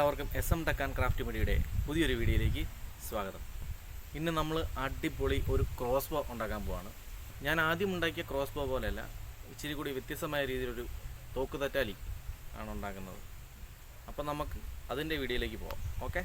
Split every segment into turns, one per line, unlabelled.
എല്ലാവർക്കും SM tech and craft മീഡിയയുടെ പുതിയൊരു വീഡിയോയിലേക്ക് സ്വാഗതം. ഇന്ന് നമ്മൾ അടിപൊളി ഒരു ക്രോസ് ബോ ഉണ്ടാക്കാൻ പോവാണ്. ഞാൻ ആദ്യം ഉണ്ടാക്കിയ ക്രോസ് ബോ പോലെയല്ല, ഇച്ചിരി കൂടി വ്യത്യസ്തമായ രീതിയിലൊരു തോക്ക് തറ്റാലി ആണ് ഉണ്ടാക്കുന്നത്. അപ്പം നമുക്ക് അതിൻ്റെ വീഡിയോയിലേക്ക് പോവാം. ഓക്കെ.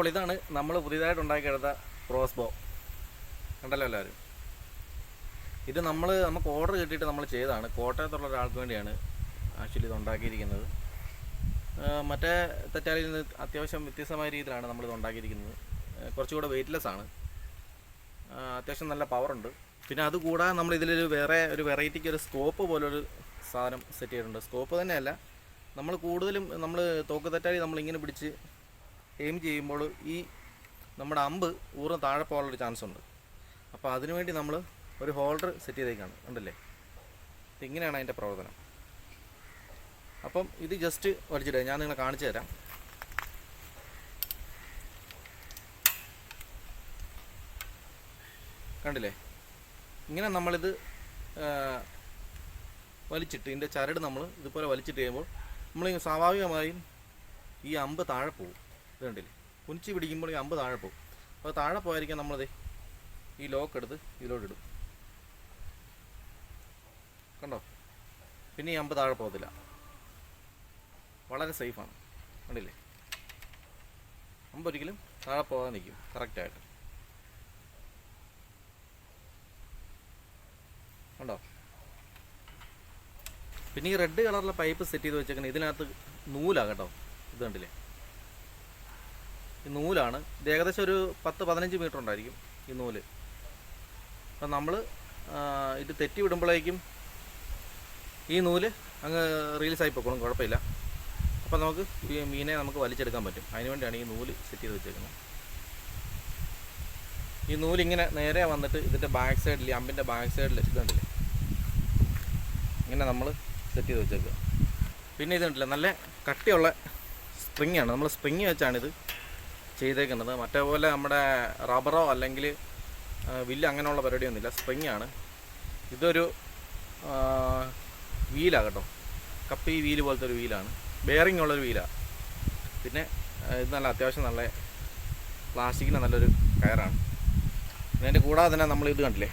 അപ്പോൾ ഇതാണ് നമ്മൾ പുതിയതായിട്ട് ഉണ്ടാക്കിയെടുത്ത ക്രോസ്ബോ. കണ്ടല്ലോ എല്ലാവരും. ഇത് നമുക്ക് ഓർഡർ കിട്ടിയിട്ട് നമ്മൾ ചെയ്തതാണ്. കോട്ടയത്തുള്ള ഒരാൾക്ക് വേണ്ടിയാണ് ആക്ച്വലി ഇത് ഉണ്ടാക്കിയിരിക്കുന്നത്. മറ്റേ തെറ്റാലിയിൽ നിന്ന് അത്യാവശ്യം വ്യത്യസ്തമായ രീതിയിലാണ് നമ്മളിത് ഉണ്ടാക്കിയിരിക്കുന്നത്. കുറച്ചുകൂടെ വെയ്റ്റ്ലെസ് ആണ്, അത്യാവശ്യം നല്ല പവറുണ്ട്. പിന്നെ അതുകൂടാതെ നമ്മൾ ഇതിലൊരു വേറെ ഒരു വെറൈറ്റിക്ക് ഒരു സ്കോപ്പ് പോലൊരു സാധനം സെറ്റ് ചെയ്തിട്ടുണ്ട്. സ്കോപ്പ് തന്നെയല്ല, നമ്മൾ കൂടുതലും നമ്മൾ തോക്ക് തെറ്റാലി നമ്മളിങ്ങനെ പിടിച്ച് എയിം ചെയ്യുമ്പോൾ ഈ നമ്മുടെ അമ്പ് ഊർന്ന് താഴെ പോകാനുള്ളൊരു ചാൻസ് ഉണ്ട്. അപ്പോൾ അതിനുവേണ്ടി നമ്മൾ ഒരു ഹോൾഡർ സെറ്റ് ചെയ്തേക്കാണ്. ഉണ്ടല്ലേ, ഇങ്ങനെയാണ് അതിൻ്റെ പ്രവർത്തനം. അപ്പം ഇത് ജസ്റ്റ് വലിച്ചിട്ട് ഞാൻ നിങ്ങളെ കാണിച്ചു തരാം. കണ്ടില്ലേ, ഇങ്ങനെ നമ്മളിത് വലിച്ചിട്ട് ഇതിൻ്റെ ചരട് നമ്മൾ ഇതുപോലെ വലിച്ചിട്ട് കഴിയുമ്പോൾ നമ്മൾ സ്വാഭാവികമായും ഈ അമ്പ് താഴെ പോകും. ഇത് കണ്ടില്ലേ, കുനിച്ച് പിടിക്കുമ്പോൾ ഈ അമ്പ് താഴെ പോകും. അപ്പോൾ താഴെ പോയിരിക്കാൻ നമ്മളത് ഈ ലോക്ക് എടുത്ത് ഇതിലോട്ട് ഇടും. കണ്ടോ, പിന്നെ ഈ അമ്പ് താഴെ പോകത്തില്ല, വളരെ സേഫാണ്. കണ്ടില്ലേ, അമ്പ് ഒരിക്കലും താഴെ പോകാൻ നിൽക്കും കറക്റ്റായിട്ട്. കണ്ടോ, പിന്നെ ഈ റെഡ് കളറിലെ പൈപ്പ് സെറ്റ് ചെയ്ത് വെച്ചേക്കുന്നത് ഇതിനകത്ത് നൂലാണ് കേട്ടോ. ഇത് കണ്ടില്ലേ, ഈ നൂലാണ്. ഇത് ഏകദേശം ഒരു 10-15 മീറ്റർ ഉണ്ടായിരിക്കും ഈ നൂല്. അപ്പം നമ്മൾ ഇത് തെറ്റി വിടുമ്പോഴേക്കും ഈ നൂല് അങ്ങ് റീൽസായി പോയിക്കോളും, കുഴപ്പമില്ല. അപ്പം നമുക്ക് ഈ മീനെ നമുക്ക് വലിച്ചെടുക്കാൻ പറ്റും. അതിന് വേണ്ടിയാണ് ഈ നൂല് സെറ്റ് ചെയ്ത് വെച്ചേക്കുന്നത്. ഈ നൂലിങ്ങനെ നേരെ വന്നിട്ട് ഇതിൻ്റെ ബാക്ക് സൈഡിൽ, അമ്പിൻ്റെ ബാക്ക് സൈഡിൽ ഇത് കണ്ടില്ലേ, ഇങ്ങനെ നമ്മൾ സെറ്റ് ചെയ്ത് വെച്ചേക്കുക. പിന്നെ ഇത് കണ്ടില്ല, നല്ല കട്ടിയുള്ള സ്പ്രിങ്ങാണ്. നമ്മൾ സ്പ്രിങ് വെച്ചാണിത് ചെയ്തേക്കുന്നത്. മറ്റേ പോലെ നമ്മുടെ റബ്ബറോ അല്ലെങ്കിൽ വില്ല് അങ്ങനെയുള്ള പരിപാടിയൊന്നുമില്ല, സ്പ്രിങ്ങാണ്. ഇതൊരു വീലാണ് കേട്ടോ, കപ്പി വീല് പോലത്തെ ഒരു വീലാണ്, ബെയറിംഗ് ഉള്ളൊരു വീലാണ്. പിന്നെ ഇത് നല്ല അത്യാവശ്യം നല്ല പ്ലാസ്റ്റിക്കിന് നല്ലൊരു കയറാണ്. അതിൻ്റെ കൂടാതെ തന്നെ നമ്മളിത് കണ്ടില്ലേ,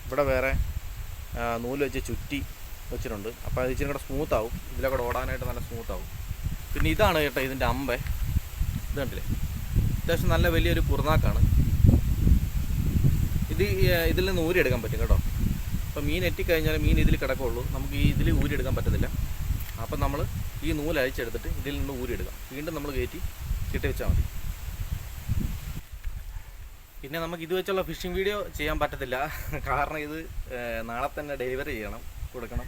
ഇവിടെ വേറെ നൂല് വെച്ച് ചുറ്റി വെച്ചിട്ടുണ്ട്. അപ്പോൾ അത് ഇച്ചിരി കൂടെ സ്മൂത്താവും, ഇതിലൂടെ ഓടാനായിട്ട് നല്ല സ്മൂത്താവും. പിന്നെ ഇതാണ് കേട്ടോ ഇതിൻ്റെ അമ്പ്. ഇത് കണ്ടില്ലേ, അത്യാവശ്യം നല്ല വലിയൊരു കുറുനാക്കാണ്. ഇതിൽ നിന്ന് ഊരിയെടുക്കാൻ പറ്റും കേട്ടോ. അപ്പോൾ മീൻ എത്തിക്കഴിഞ്ഞാൽ മീൻ ഇതിൽ കിടക്കുള്ളൂ, നമുക്ക് ഈ ഇതിൽ ഊരിയെടുക്കാൻ പറ്റത്തില്ല. അപ്പം നമ്മൾ ഈ നൂല് അഴിച്ചെടുത്തിട്ട് ഇതിൽ നിന്ന് ഊരിയെടുക്കാം. വീണ്ടും നമ്മൾ കയറ്റി കെട്ടി വെച്ചാൽ മതി. പിന്നെ നമുക്ക് ഇത് വെച്ചുള്ള ഫിഷിംഗ് വീഡിയോ ചെയ്യാൻ പറ്റത്തില്ല, കാരണം ഇത് നാളെ തന്നെ ഡെലിവറി ചെയ്യണം, കൊടുക്കണം.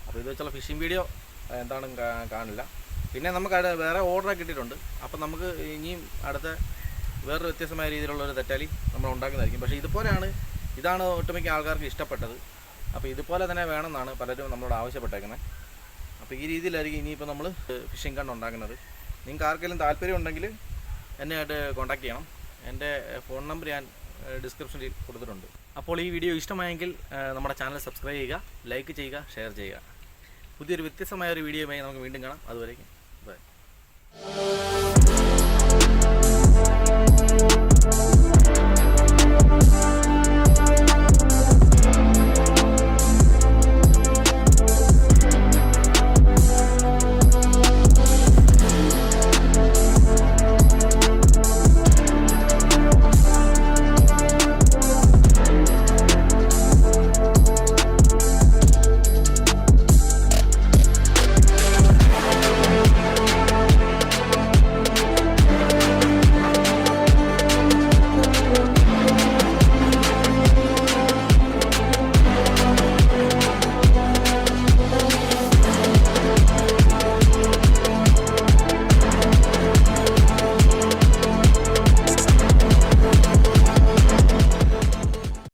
അപ്പോൾ ഇത് വെച്ചുള്ള ഫിഷിംഗ് വീഡിയോ എന്താണെന്ന് കാണില്ല. പിന്നെ നമുക്ക് വേറെ ഓർഡറൊക്കെ കിട്ടിയിട്ടുണ്ട്. അപ്പം നമുക്ക് ഇനിയും അടുത്ത വേറൊരു വ്യത്യസ്തമായ രീതിയിലുള്ളൊരു തെറ്റാലി നമ്മൾ ഉണ്ടാക്കുന്നതായിരിക്കും. പക്ഷേ ഇതാണ് ഒട്ടുമിക്ക ആൾക്കാർക്ക് ഇഷ്ടപ്പെട്ടത്. അപ്പോൾ ഇതുപോലെ തന്നെ വേണമെന്നാണ് പലരും നമ്മളോട് ആവശ്യപ്പെട്ടേക്കുന്നത്. അപ്പോൾ ഈ രീതിയിലായിരിക്കും ഇനിയിപ്പോൾ നമ്മൾ ഫിഷിംഗ് ഗൺ ഉണ്ടാക്കുന്നത്. നിങ്ങൾക്ക് ആർക്കെങ്കിലും താല്പര്യം ഉണ്ടെങ്കിൽ എന്നെയായിട്ട് കോൺടാക്ട് ചെയ്യണം. എൻ്റെ ഫോൺ നമ്പർ ഞാൻ ഡിസ്ക്രിപ്ഷനിൽ കൊടുത്തിട്ടുണ്ട്. അപ്പോൾ ഈ വീഡിയോ ഇഷ്ടമായെങ്കിൽ നമ്മുടെ ചാനൽ സബ്സ്ക്രൈബ് ചെയ്യുക, ലൈക്ക് ചെയ്യുക, ഷെയർ ചെയ്യുക. പുതിയൊരു വ്യത്യസ്തമായ ഒരു വീഡിയോയുമായി നമുക്ക് വീണ്ടും കാണാം. അതുവരേക്കും ബൈ.